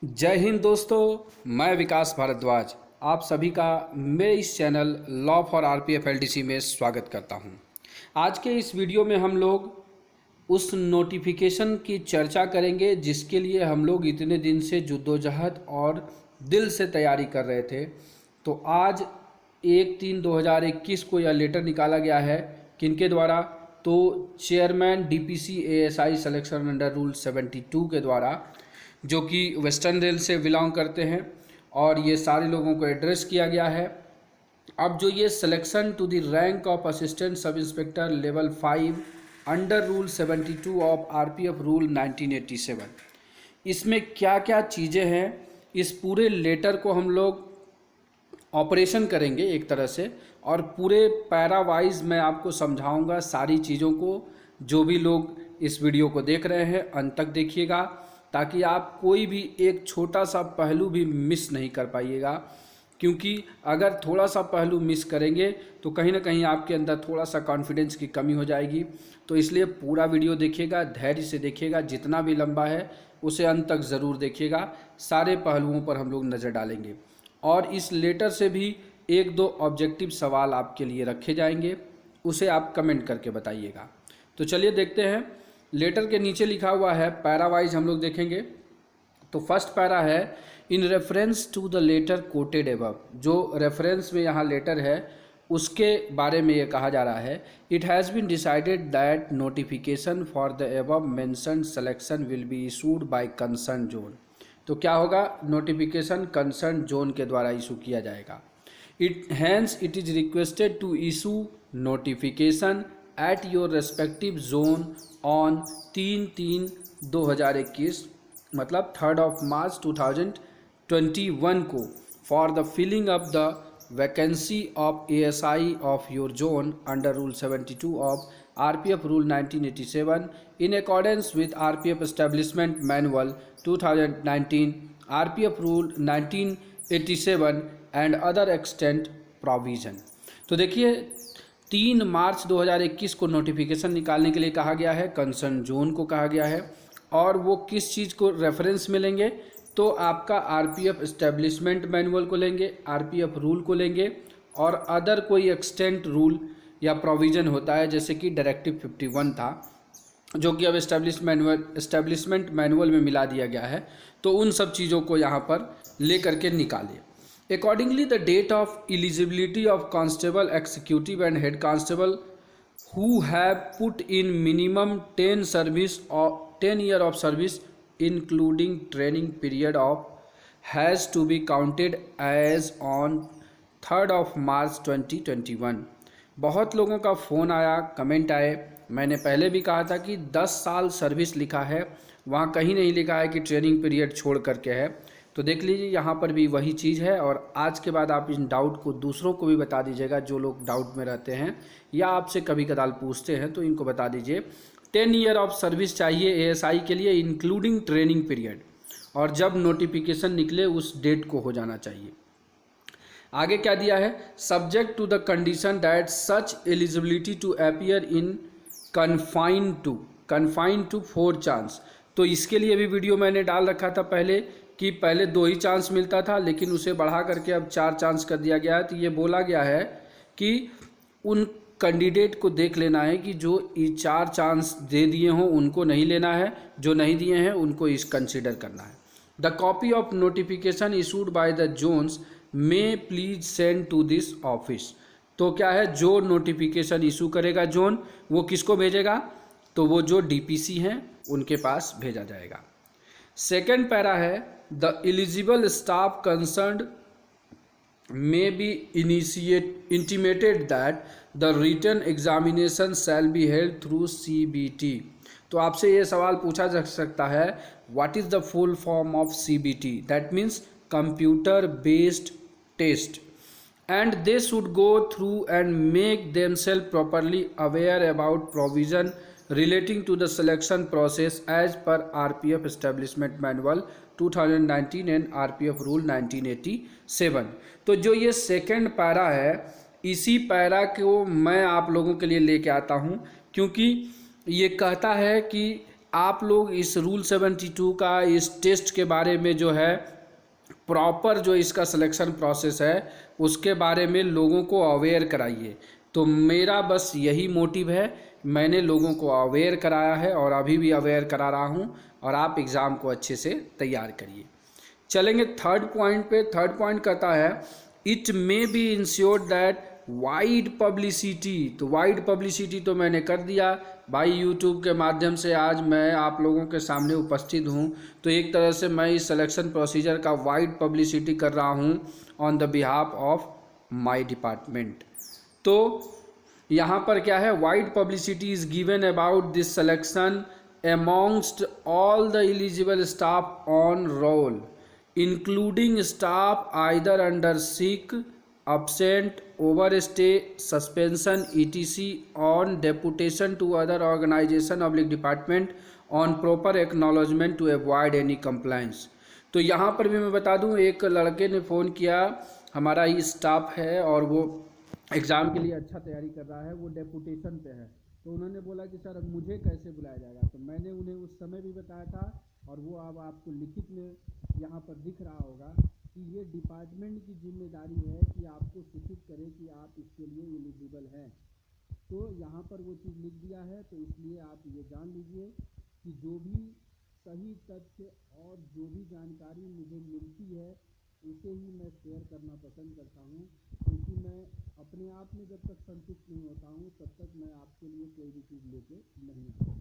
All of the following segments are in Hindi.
जय हिंद दोस्तों, मैं विकास भारद्वाज आप सभी का मेरे इस channel law for RPF LDC में स्वागत करता हूं। आज के इस वीडियो में हम लोग उस नोटिफिकेशन की चर्चा करेंगे जिसके लिए हम लोग इतने दिन से जद्दोजहद और दिल से तैयारी कर रहे थे। तो आज 1/3/2021 को यह लेटर निकाला गया है। किनके द्वारा? तो chairman DPC ASI selection under rule 72 के द्वारा, जो कि वेस्टर्न रेल से बिलोंग करते हैं, और ये सारे लोगों को एड्रेस किया गया है। अब जो ये selection to the rank of assistant sub inspector level 5 under rule 72 of RPF rule 1987, इसमें क्या क्या चीज़ें हैं, इस पूरे लेटर को हम लोग ऑपरेशन करेंगे एक तरह से, और पूरे पैरा वाइज मैं आपको समझाऊंगा सारी चीज़ों को। जो भी लोग इस वीडियो को देख रहे हैं अंत तक देखिएगा, ताकि आप कोई भी एक छोटा सा पहलू भी मिस नहीं कर पाइएगा। क्योंकि अगर थोड़ा सा पहलू मिस करेंगे तो कहीं ना कहीं आपके अंदर थोड़ा सा कॉन्फिडेंस की कमी हो जाएगी। तो इसलिए पूरा वीडियो देखिएगा, धैर्य से देखिएगा, जितना भी लंबा है उसे अंत तक ज़रूर देखिएगा। सारे पहलुओं पर हम लोग नज़र डालेंगे, और इस लेटर से भी एक दो ऑब्जेक्टिव सवाल आपके लिए रखे जाएंगे, उसे आप कमेंट करके बताइएगा। तो चलिए देखते हैं। लेटर के नीचे लिखा हुआ है, पैरा वाइज हम लोग देखेंगे। तो फर्स्ट पैरा है, in reference to the letter quoted above. जो रेफरेंस में यहाँ लेटर है उसके बारे में ये कहा जा रहा है, it has been decided that notification for the above mentioned selection will be issued by concern zone. तो क्या होगा? नोटिफिकेशन कंसर्न जोन के द्वारा इशू किया जाएगा। It is requested to issue notification at your respective zone on 3/3/2021 मतलब 3 मार्च 2021 को for the filling up the vacancy of ASI of your zone under rule 72 of RPF rule 1987 in accordance with RPF establishment manual 2019, RPF rule 1987 and other extent provision. तो देखिए, 3 मार्च 2021 को नोटिफिकेशन निकालने के लिए कहा गया है, कंसर्न जोन को कहा गया है। और वो किस चीज़ को रेफरेंस में लेंगे? तो आपका आरपीएफ एस्टेब्लिशमेंट मैनुअल को लेंगे, आरपीएफ रूल को लेंगे, और अदर कोई एक्सटेंट रूल या प्रोविज़न होता है, जैसे कि डायरेक्टिव 51 था, जो कि अब एस्टेब्लिशमेंट मैनुअल में मिला दिया गया है। तो उन सब चीज़ों को यहाँ पर ले करके निकालिए। Accordingly, the date of eligibility of constable, executive and head constable who have put in minimum 10 year of service including training period of has to be counted as on 3rd March 2021। बहुत लोगों का फ़ोन आया, कमेंट आए। मैंने पहले भी कहा था कि 10 साल सर्विस लिखा है, वहाँ कहीं नहीं लिखा है कि ट्रेनिंग पीरियड छोड़ करके है। तो देख लीजिए, यहाँ पर भी वही चीज़ है। और आज के बाद आप इन डाउट को दूसरों को भी बता दीजिएगा, जो लोग डाउट में रहते हैं या आपसे कभी कदाल पूछते हैं, तो इनको बता दीजिए 10 ईयर ऑफ सर्विस चाहिए एएसआई के लिए, इंक्लूडिंग ट्रेनिंग पीरियड, और जब नोटिफिकेशन निकले उस डेट को हो जाना चाहिए। आगे क्या दिया है? Subject to the condition that such eligibility to appear in confined to 4 chance. तो इसके लिए भी वीडियो मैंने डाल रखा था पहले, कि पहले 2 ही चांस मिलता था, लेकिन उसे बढ़ा करके अब 4 चांस कर दिया गया है। तो ये बोला गया है कि उन कैंडिडेट को देख लेना है कि जो 4 चांस दे दिए हों उनको नहीं लेना है, जो नहीं दिए हैं उनको इस कंसिडर करना है। The copy of notification issued by the zones may please send to this office. तो क्या है? जो नोटिफिकेशन इशू करेगा जोन, वो किसको भेजेगा? तो वो जो डीपीसी हैं उनके पास भेजा जाएगा। सेकेंड पैरा है, the eligible staff concerned may be intimated that the written examination shall be held through CBT। तो आपसे ये सवाल पूछा जा सकता है, what is the full form of CBT? That means computer based test, and they should go through and make themselves properly aware about provision relating to the selection process as per RPF Establishment Manual 2019 and RPF rule 1987। तो जो ये सेकंड पैरा है, इसी पैरा को मैं आप लोगों के लिए लेके आता हूँ, क्योंकि ये कहता है कि आप लोग इस रूल 72 का, इस टेस्ट के बारे में जो है प्रॉपर जो इसका सिलेक्शन प्रोसेस है उसके बारे में लोगों को अवेयर कराइए। तो मेरा बस यही मोटिव है, मैंने लोगों को अवेयर कराया है और अभी भी अवेयर करा रहा हूँ, और आप एग्ज़ाम को अच्छे से तैयार करिए। चलेंगे थर्ड पॉइंट पे। थर्ड पॉइंट कहता है it may be insured that wide publicity. तो वाइड पब्लिसिटी तो मैंने कर दिया भाई, यूट्यूब के माध्यम से आज मैं आप लोगों के सामने उपस्थित हूँ, तो एक तरह से मैं इस सिलेक्शन प्रोसीजर का वाइड पब्लिसिटी कर रहा हूँ on the behalf of my department. तो यहाँ पर क्या है, wide publicity is given about this selection amongst all the eligible staff on roll, including staff either under sick, absent, overstay, suspension, etc. on deputation to other organization / department on proper acknowledgement to avoid any compliance। तो यहाँ पर भी मैं बता दूँ, एक लड़के ने फ़ोन किया, हमारा ही स्टाफ है और वो एग्ज़ाम के लिए अच्छा तैयारी कर रहा है, वो डेपुटेशन पे है। तो उन्होंने बोला कि सर अब मुझे कैसे बुलाया जाएगा। तो मैंने उन्हें उस समय भी बताया था, और वो अब आपको लिखित में यहाँ पर दिख रहा होगा कि ये डिपार्टमेंट की जिम्मेदारी है कि आपको सूचित करे कि आप इसके लिए एलिजिबल हैं। तो यहाँ पर वो चीज़ लिख दिया है, तो इसलिए आप ये जान लीजिए कि जो भी सही तथ्य और जो भी जानकारी मुझे मिलती है उसे ही मैं शेयर करना पसंद करता हूँ, क्योंकि मैं अपने आप में जब तक संतुष्ट नहीं होता हूँ तब तक मैं आपके लिए कोई भी चीज़ लेके नहीं आता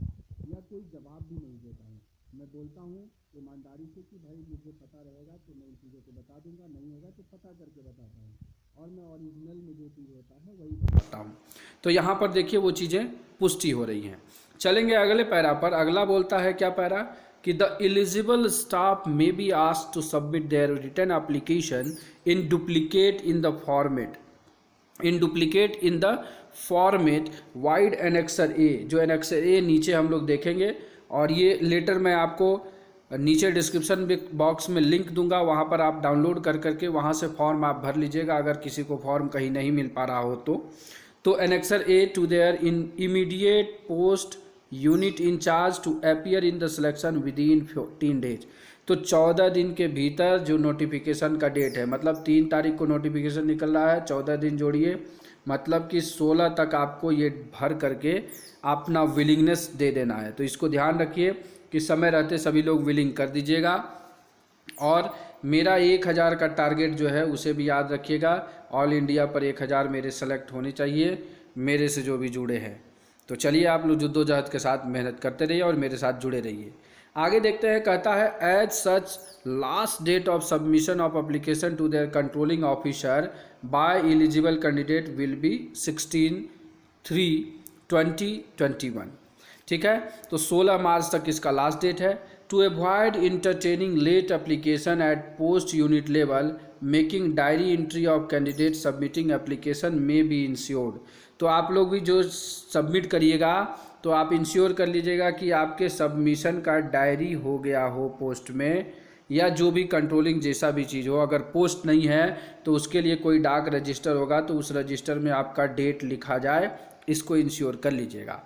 या कोई जवाब भी नहीं देता हूँ। मैं बोलता हूँ ईमानदारी से कि भाई मुझे पता रहेगा तो मैं इन चीज़ों को बता दूंगा, नहीं होगा तो पता करके बताता हूँ, और मैं ओरिजिनल में जो चीज़ होता है वही बताता हूँ। तो यहाँ पर देखिए वो चीज़ें पुष्टि हो रही हैं। चलेंगे अगले पैरा पर। अगला बोलता है क्या पैरा कि the eligible staff may be asked to submit their written application in duplicate in the format vide annexure A. जो एनेक्सर ए नीचे हम लोग देखेंगे, और ये लेटर मैं आपको नीचे डिस्क्रिप्शन बॉक्स में लिंक दूंगा, वहाँ पर आप डाउनलोड कर करके वहाँ से फॉर्म आप भर लीजिएगा अगर किसी को फॉर्म कहीं नहीं मिल पा रहा हो तो annexure A to their in immediate post unit incharge to appear in the selection within 14 days. तो 14 दिन के भीतर जो नोटिफिकेशन का डेट है, मतलब 3 तारीख को नोटिफिकेशन निकल रहा है, 14 दिन जोड़िए, मतलब कि 16 तक आपको ये भर करके अपना विलिंगनेस दे देना है। तो इसको ध्यान रखिए कि समय रहते सभी लोग विलिंग कर दीजिएगा। और मेरा 1000 का टारगेट जो है उसे भी याद रखिएगा, ऑल इंडिया पर 1000 मेरे सेलेक्ट होने चाहिए मेरे से जो भी जुड़े हैं। तो चलिए आप लोग जद्दोजहद के साथ मेहनत करते रहिए और मेरे साथ जुड़े रहिए। आगे देखते हैं, कहता है as such last date of submission of application to their controlling officer by eligible candidate will be 16/3/2021। ठीक है, तो 16 मार्च तक इसका लास्ट डेट है। To avoid entertaining late application at post unit level making diary entry of candidate submitting application may be ensured. तो आप लोग भी जो सबमिट करिएगा तो आप इंश्योर कर लीजिएगा कि आपके सबमिशन का डायरी हो गया हो पोस्ट में, या जो भी कंट्रोलिंग जैसा भी चीज़ हो। अगर पोस्ट नहीं है तो उसके लिए कोई डाक रजिस्टर होगा, तो उस रजिस्टर में आपका डेट लिखा जाए, इसको इंश्योर कर लीजिएगा।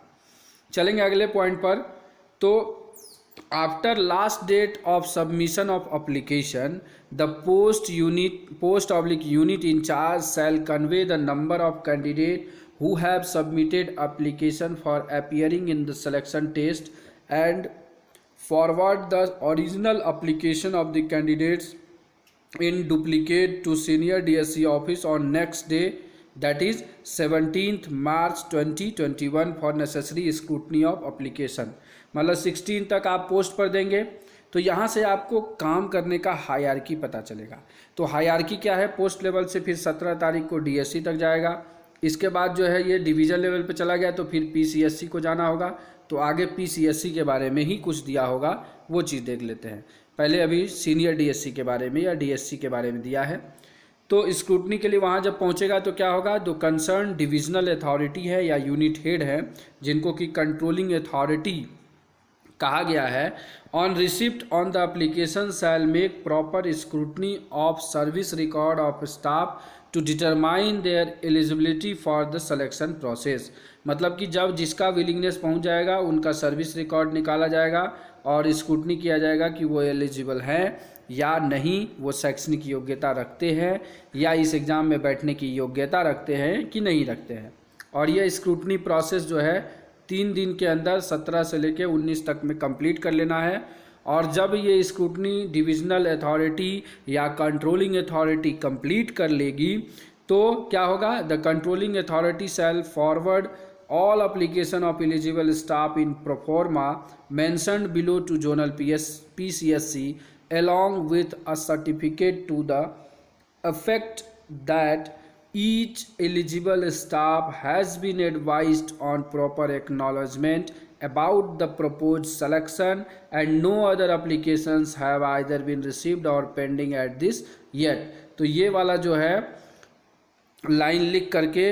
चलेंगे अगले पॉइंट पर। तो after last date of submission of application the post/unit incharge shall convey the number of candidate who have submitted application for appearing in the selection test and forward the original application of the candidates in duplicate to senior DSC office on next day, that is 17th March 2021 for necessary scrutiny of application। मतलब 16 तक आप पोस्ट पर देंगे तो यहाँ से आपको काम करने का हायरार्की पता चलेगा। तो हायरार्की क्या है, पोस्ट लेवल से फिर 17 तारीख को DSC तक जाएगा, इसके बाद जो है ये डिवीज़न लेवल पे चला गया तो फिर PCSC को जाना होगा। तो आगे PCSC के बारे में ही कुछ दिया होगा, वो चीज़ देख लेते हैं। पहले अभी सीनियर DSC के बारे में या DSC के बारे में दिया है। तो स्क्रूटनी के लिए वहाँ जब पहुँचेगा तो क्या होगा, जो कंसर्न डिविजनल अथॉरिटी है या यूनिट हेड है, जिनको कि कंट्रोलिंग अथॉरिटी कहा गया है on receipt on the application shall make proper scrutiny of service record of staff to determine their eligibility for the selection process. मतलब कि जब जिसका विलिंगनेस पहुंच जाएगा उनका सर्विस रिकॉर्ड निकाला जाएगा और स्क्रूटनी किया जाएगा कि वो एलिजिबल हैं या नहीं, वो शैक्षणिक योग्यता रखते हैं या इस एग्ज़ाम में बैठने की योग्यता रखते हैं कि नहीं रखते हैं। और यह स्क्रूटनी प्रोसेस जो है 3 दिन के अंदर 17 से लेकर 19 तक में कंप्लीट कर लेना है। और जब ये स्क्रूटनी डिविजनल अथॉरिटी या कंट्रोलिंग अथॉरिटी कंप्लीट कर लेगी तो क्या होगा, the controlling authority shell forward all application of eligible staff in pro forma mentioned below to zonal PCSC along with a certificate to the effect that each eligible staff has been advised on proper acknowledgement about the proposed selection and no other applications have either been received or pending at this yet। तो ये वाला जो है लाइन लिख करके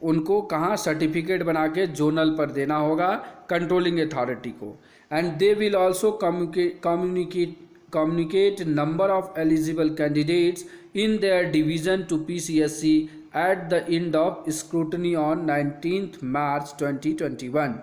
उनको कहाँ सर्टिफिकेट बना के जोनल पर देना होगा कंट्रोलिंग अथॉरिटी को। And they will also communicate number of eligible candidates in their division to PCSC at the end of scrutiny on 19 March 2021।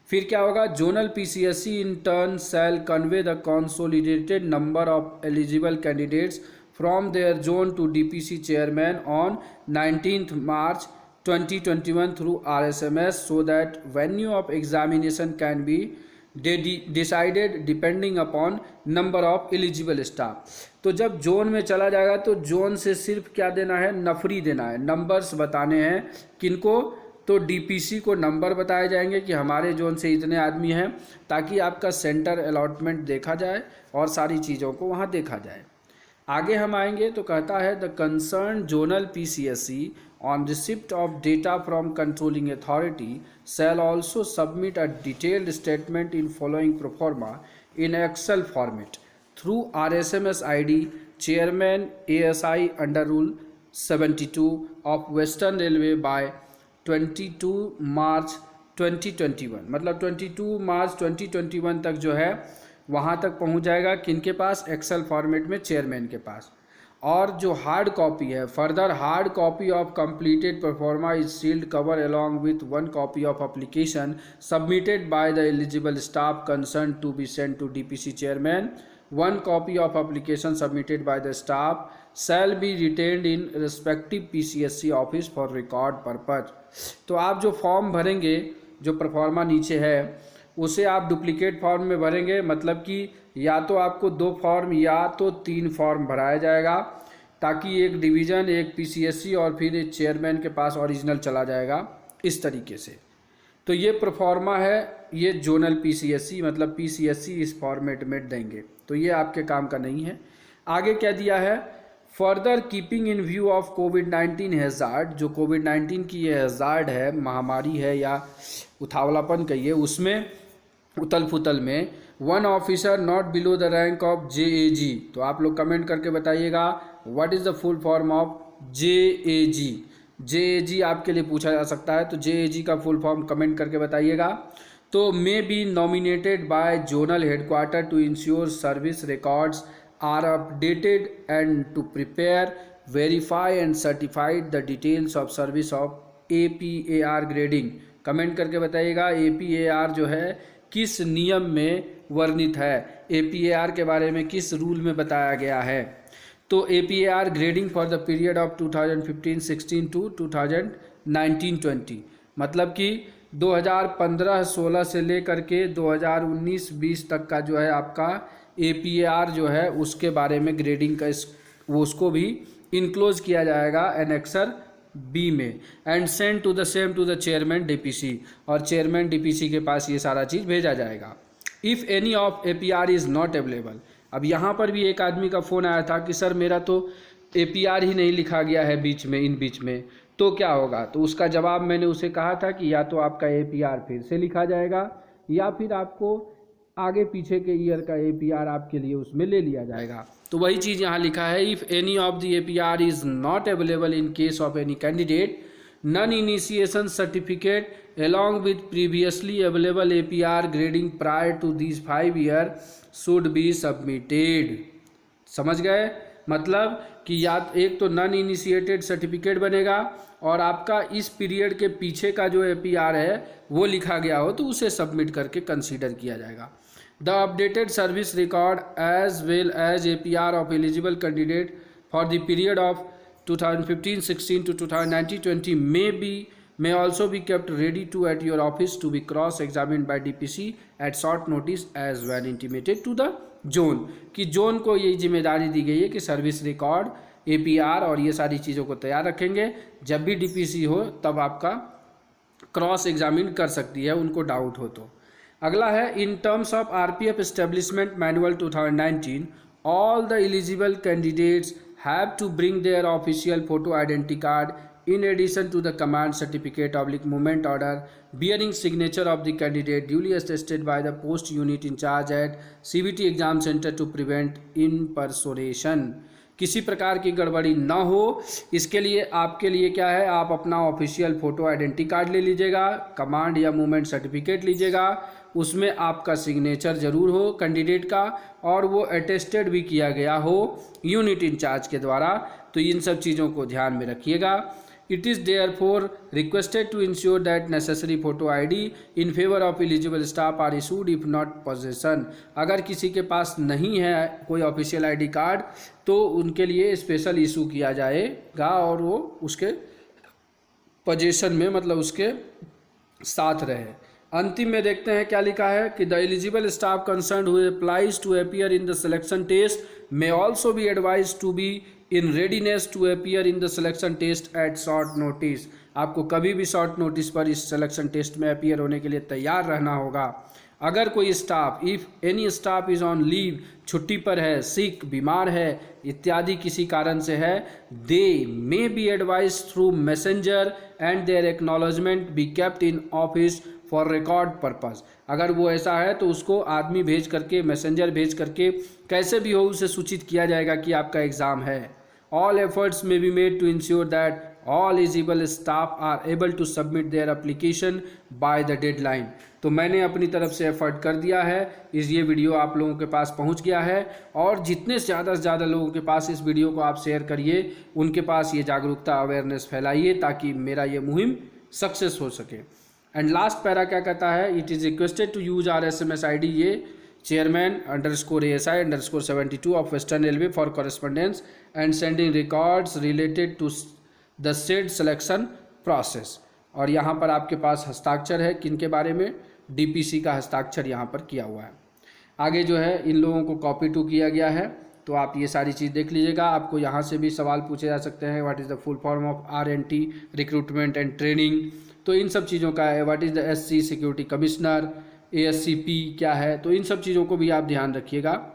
फिर क्या होगा, zonal PCSC in turn shall convey the consolidated number of eligible candidates from their zone to DPC chairman on 19 March 2021 through RSMS so that venue of examination can be decided depending upon number of eligible staff। तो जब जोन में चला जाएगा तो जोन से सिर्फ क्या देना है, नफरी देना है, नंबर्स बताने हैं। किनको, तो DPC को नंबर बताए जाएंगे कि हमारे जोन से इतने आदमी हैं, ताकि आपका सेंटर अलॉटमेंट देखा जाए और सारी चीज़ों को वहाँ देखा जाए। आगे हम आएंगे तो कहता है the concern zonal PCSC on receipt of data from controlling authority shall also submit a detailed statement in following pro forma in Excel format through RSMS ID Chairman ASI under Rule 72 of Western Railway by 22 March 2021। मतलब 22 मार्च 2021 तक जो है वहाँ तक पहुँच जाएगा, किनके पास, एक्सेल फॉर्मेट में चेयरमैन के पास। और जो हार्ड कॉपी है, further hard copy of completed proforma is sealed cover along with 1 copy of application submitted by the eligible staff concern to be sent to DPC chairman. 1 copy of application submitted by the staff shall be retained in respective PCSC office for record purpose. तो आप जो फॉर्म भरेंगे, जो परफॉर्मा नीचे है, उसे आप डुप्लीकेट फॉर्म में भरेंगे। मतलब कि या तो आपको 2 फॉर्म या तो 3 फॉर्म भराया जाएगा, ताकि एक डिवीज़न, एक PCSC और फिर एक चेयरमैन के पास ओरिजिनल चला जाएगा, इस तरीके से। तो ये प्रोफॉर्मा है, ये जोनल PCSC मतलब PCSC इस फॉर्मेट में देंगे, तो ये आपके काम का नहीं है। आगे क्या दिया है, further keeping in view of covid hazard, जो कोविड-19 की ये हैज़ार्ड है, महामारी है या उथावलापन कहिए, उसमें उतल फुतल में 1 officer not below the rank of JAG। तो आप लोग कमेंट करके बताइएगा what is the full form of JAG। JAG आपके लिए पूछा जा सकता है, तो JAG का फुल फॉर्म कमेंट करके बताइएगा। तो may be nominated by zonal headquarter to ensure service records are updated and to prepare verify and certified the details of service of APAR grading. Comment करके बताइएगा APAR जो है किस नियम में वर्णित है, APAR के बारे में किस रूल में बताया गया है। तो APAR grading for the period of 2015-16 to 2019-20, मतलब कि 2015-16 से लेकर के 2019-20 तक का जो है आपका APAR जो है उसके बारे में ग्रेडिंग का वो उसको भी इनक्लोज किया जाएगा एनेक्सर B में। And send to the same to the chairman DPC, और चेयरमैन DPC के पास ये सारा चीज़ भेजा जाएगा। If any of APR is not available. अब यहाँ पर भी एक आदमी का फ़ोन आया था कि सर मेरा तो APR ही नहीं लिखा गया है बीच में, इन बीच में, तो क्या होगा। तो उसका जवाब मैंने उसे कहा था कि या तो आपका APR फिर से लिखा जाएगा या फिर आपको आगे पीछे के ईयर का APR आपके लिए उसमें ले लिया जाएगा। तो वही चीज़ यहाँ लिखा है, if any of the APR is not available in case of any candidate non initiation certificate along with previously available APR grading prior to these 5 years should be submitted। समझ गए? मतलब कि या एक तो नॉन इनिशिएटेड सर्टिफिकेट बनेगा और आपका इस पीरियड के पीछे का जो APR है वो लिखा गया हो तो उसे सबमिट करके कंसीडर किया जाएगा। The updated service record as well as APR of eligible candidate for the period of 2015-16 to 2019-20 may also be kept ready to at your office to be cross examined by DPC at short notice as when intimated to the zone। कि जोन को ये जिम्मेदारी दी गई है कि सर्विस रिकॉर्ड, APR और ये सारी चीज़ों को तैयार रखेंगे। जब भी DPC हो तब आपका क्रॉस एग्जामिन कर सकती है, उनको डाउट हो तो। अगला है in terms of RPF establishment manual 2019 all the eligible candidates have to bring their official photo identity card in addition to the command certificate/movement order bearing signature of the candidate duly attested by the post unit in charge at CBT exam center to prevent impersonation। किसी प्रकार की गड़बड़ी ना हो इसके लिए आपके लिए क्या है, आप अपना ऑफिशियल फ़ोटो आइडेंटिटी कार्ड ले लीजिएगा, कमांड या मूवमेंट सर्टिफिकेट लीजिएगा, उसमें आपका सिग्नेचर ज़रूर हो कैंडिडेट का और वो अटेस्टेड भी किया गया हो यूनिट इंचार्ज के द्वारा। तो इन सब चीज़ों को ध्यान में रखिएगा। It is therefore requested to ensure that necessary photo ID in favour of eligible staff are issued if not possession. अगर किसी के पास नहीं है कोई ऑफिशियल ID कार्ड तो उनके लिए स्पेशल इशू किया जाएगा और वो उसके पोजेशन में मतलब उसके साथ रहे। अंतिम में देखते हैं क्या लिखा है कि the eligible staff concern who applies to appear in the selection test may also be advise to be in readiness to appear in the selection test at short notice. आपको कभी भी शॉर्ट नोटिस पर इस सिलेक्शन टेस्ट में अपीयर होने के लिए तैयार रहना होगा। अगर कोई staff if any staff is on leave, छुट्टी पर है, सिक, बीमार है इत्यादि किसी कारण से है, they may be advised through messenger and their acknowledgement be kept in office for record purpose. अगर वो ऐसा है तो उसको आदमी भेज करके, मैसेंजर भेज करके कैसे भी हो उसे सूचित किया जाएगा कि आपका एग्ज़ाम है। All efforts may be made to ensure that all eligible staff are able to submit their application by the deadline. तो मैंने अपनी तरफ से एफर्ट कर दिया है, ये वीडियो आप लोगों के पास पहुंच गया है और जितने से ज़्यादा लोगों के पास इस वीडियो को आप शेयर करिए, उनके पास ये जागरूकता अवेयरनेस फैलाइए ताकि मेरा ये मुहिम सक्सेस हो सके। एंड लास्ट पैरा क्या कहता है, it is requested to use R SMS ID ये chairman_ASI_72 of Western Railway for correspondence and sending records related to the said selection process। और यहाँ पर आपके पास हस्ताक्षर है किनके बारे में, DPC का हस्ताक्षर यहाँ पर किया हुआ है। आगे जो है इन लोगों को कॉपी टू किया गया है, तो आप ये सारी चीज़ देख लीजिएगा। आपको यहाँ से भी सवाल पूछे जा सकते हैं, what is the full form of RNT recruitment and training, तो इन सब चीज़ों का है। What is the SC security commissioner, ASCP क्या है, तो इन सब चीज़ों को भी आप ध्यान रखिएगा।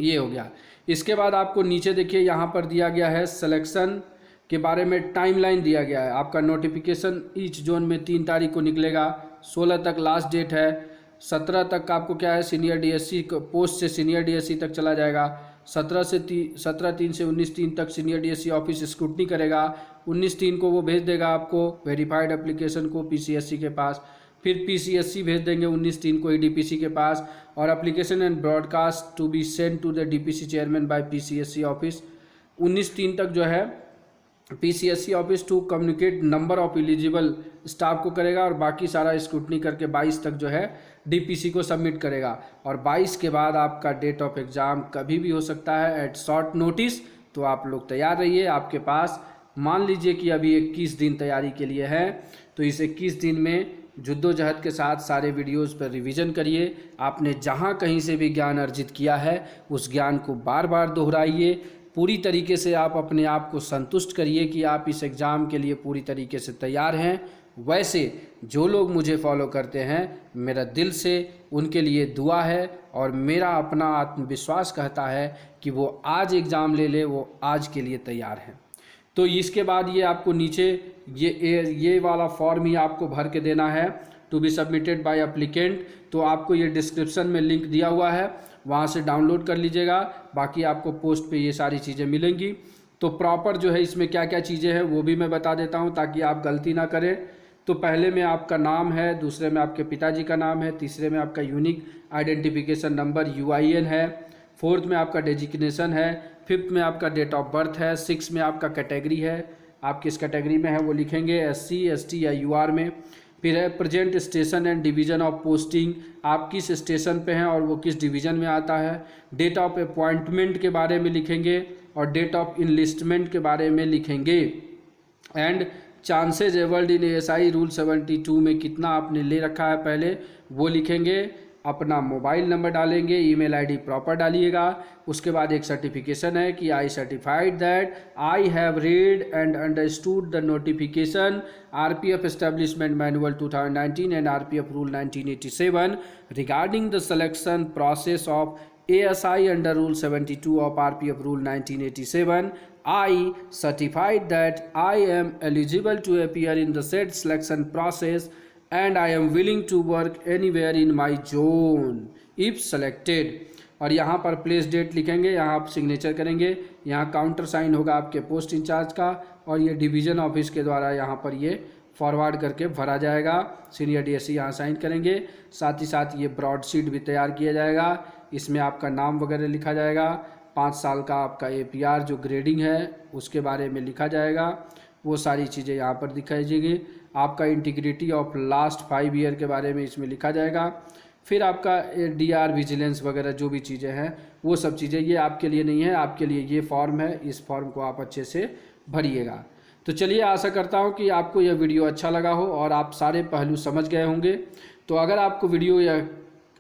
ये हो गया। इसके बाद आपको नीचे देखिए यहाँ पर दिया गया है सिलेक्शन के बारे में टाइमलाइन दिया गया है। आपका नोटिफिकेशन ईच जोन में 3 तारीख को निकलेगा, 16 तक लास्ट डेट है, 17 तक आपको क्या है सीनियर DSC पोस्ट से सीनियर DSC तक चला जाएगा, 17 3 से 19/3 तक सीनियर DSC ऑफिस स्क्रूटनी करेगा, 19/3 को वो भेज देगा आपको वेरीफाइड एप्लीकेशन को PCSC के पास, फिर PCSC भेज देंगे 19/3 को EDPC के पास, और application and broadcast to be send to the DPC chairman by PCSC office. 19/3 तक जो है PCSC office to communicate number of eligible staff को करेगा और बाकी सारा स्क्रूटनी करके 22 तक जो है DPC को सबमिट करेगा। और 22 के बाद आपका डेट ऑफ एग्ज़ाम कभी भी हो सकता है एट शॉर्ट नोटिस। तो आप लोग तैयार रहिए। आपके पास मान लीजिए कि अभी 21 दिन तैयारी के लिए है, तो इस 21 दिन में जुद्दोजहद के साथ सारे वीडियोस पर रिवीजन करिए। आपने जहां कहीं से भी ज्ञान अर्जित किया है उस ज्ञान को बार बार दोहराइए। पूरी तरीके से आप अपने आप को संतुष्ट करिए कि आप इस एग्ज़ाम के लिए पूरी तरीके से तैयार हैं। वैसे जो लोग मुझे फॉलो करते हैं, मेरा दिल से उनके लिए दुआ है और मेरा अपना आत्मविश्वास कहता है कि वो आज एग्ज़ाम ले ले, वो आज के लिए तैयार हैं। तो इसके बाद ये आपको नीचे ये वाला फॉर्म ही आपको भर के देना है, to be submitted by applicant. तो आपको ये डिस्क्रिप्शन में लिंक दिया हुआ है, वहाँ से डाउनलोड कर लीजिएगा। बाकी आपको पोस्ट पे ये सारी चीज़ें मिलेंगी। तो प्रॉपर जो है इसमें क्या क्या चीज़ें हैं वो भी मैं बता देता हूँ ताकि आप गलती ना करें। तो पहले में आपका नाम है, दूसरे में आपके पिताजी का नाम है, तीसरे में आपका यूनिक आइडेंटिफिकेशन नंबर UIN है, फोर्थ में आपका डेजिग्नेशन है, फिफ्थ में आपका डेट ऑफ बर्थ है, सिक्स में आपका कैटेगरी है, आप किस कैटेगरी में है वो लिखेंगे, SC ST या UR में। फिर है present station and division of posting, आप किस स्टेशन पे हैं और वो किस डिवीज़न में आता है। डेट ऑफ अपॉइंटमेंट के बारे में लिखेंगे और डेट ऑफ इनलिस्टमेंट के बारे में लिखेंगे। And chances Edward in ASI rule 72 में कितना आपने ले रखा है पहले वो लिखेंगे। अपना मोबाइल नंबर डालेंगे, ईमेल ID प्रॉपर डालिएगा। उसके बाद एक सर्टिफिकेशन है कि आई certified that I have read and understood the notification RPF establishment manual 2019 and RPF rule 1987 regarding the selection process of ASI under Rule 72 of RPF Rule 1987. I certified that I am eligible to appear in the said selection process and I am willing to work anywhere in my zone if selected. और यहाँ पर प्लेस डेट लिखेंगे, यहाँ आप सिग्नेचर करेंगे, यहाँ काउंटर साइन होगा आपके पोस्ट इंचार्ज का और ये डिवीज़न ऑफिस के द्वारा यहाँ पर ये फॉरवर्ड करके भरा जाएगा। सीनियर DSC यहाँ साइन करेंगे। साथ ही साथ ये ब्रॉडशीट भी तैयार किया जाएगा, इसमें आपका नाम वगैरह लिखा जाएगा, 5 साल का आपका APR जो ग्रेडिंग है उसके बारे में लिखा जाएगा, वो सारी चीज़ें यहाँ पर दिखाई जाएगी। आपका इंटीग्रिटी ऑफ लास्ट 5 ईयर के बारे में इसमें लिखा जाएगा। फिर आपका DR विजिलेंस वगैरह जो भी चीज़ें हैं वो सब चीज़ें, ये आपके लिए नहीं है, आपके लिए ये फॉर्म है, इस फॉर्म को आप अच्छे से भरिएगा। तो चलिए, आशा करता हूँ कि आपको यह वीडियो अच्छा लगा हो और आप सारे पहलू समझ गए होंगे। तो अगर आपको वीडियो यह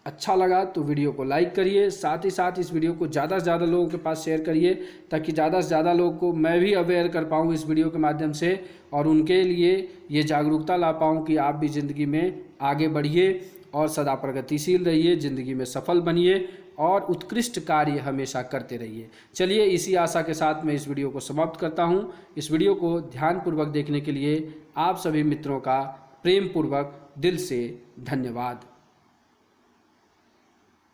अच्छा लगा तो वीडियो को लाइक करिए, साथ ही साथ इस वीडियो को ज़्यादा से ज़्यादा लोगों के पास शेयर करिए ताकि ज़्यादा से ज़्यादा लोगों को मैं भी अवेयर कर पाऊँ इस वीडियो के माध्यम से और उनके लिए ये जागरूकता ला पाऊँ कि आप भी ज़िंदगी में आगे बढ़िए और सदा प्रगतिशील रहिए, ज़िंदगी में सफल बनिए और उत्कृष्ट कार्य हमेशा करते रहिए। चलिए, इसी आशा के साथ मैं इस वीडियो को समाप्त करता हूँ। इस वीडियो को ध्यानपूर्वक देखने के लिए आप सभी मित्रों का प्रेम पूर्वक दिल से धन्यवाद।